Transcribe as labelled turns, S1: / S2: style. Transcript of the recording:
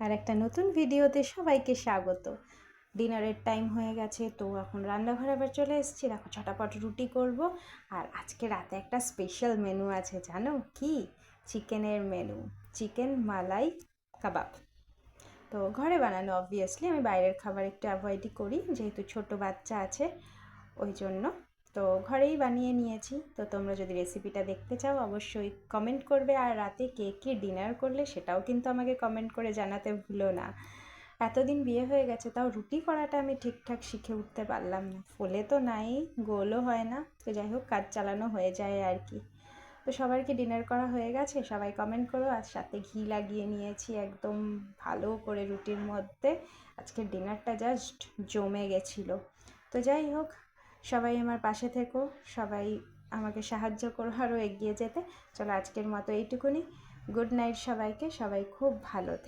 S1: আর একটা নতুন ভিডিওতে সবাইকে স্বাগত। ডিনারের টাইম হয়ে গেছে, তো এখন রান্নাঘরে আবার চলে এসেছি। দেখো ছটাপট রুটি করব। আর আজকে রাতে একটা স্পেশাল মেনু আছে, জানো কি? চিকেনের মেনু, চিকেন মালাই কাবাব। তো ঘরে বানানো অবভিয়াসলি, আমি বাইরের খাবার একটু অ্যাভয়েডই করি, যেহেতু ছোট বাচ্চা আছে ওই জন্য। তো ঘরেই বানিয়ে নিয়েছি। তো তোমরা যদি রেসিপিটা দেখতে চাও অবশ্যই কমেন্ট করবে, আর রাতে কে কী ডিনার করলে সেটাও কিন্তু আমাকে কমেন্ট করে জানাতে ভুলো না। এতদিন বিয়ে হয়ে গেছে, তাও রুটি করাটা আমি ঠিকঠাক শিখে উঠতে পারলাম না। ফোলে তো নাই, গোলও হয় না। তো যাই হোক, কাজ চালানো হয়ে যায় আর কি। তো সবার কি ডিনার করা হয়ে গেছে? সবাই কমেন্ট করো। আর সাথে ঘি লাগিয়ে নিয়েছি একদম ভালো করে রুটির মধ্যে। আজকের ডিনারটা জাস্ট জমে গেছিলো। তো যাই হোক, সবাই আমার পাশে থেকো, সবাই আমাকে সাহায্য করো আরও এগিয়ে যেতে। চলো আজকের মতো এইটুকুনি। গুড নাইট সবাইকে, সবাই খুব ভালো থেকো।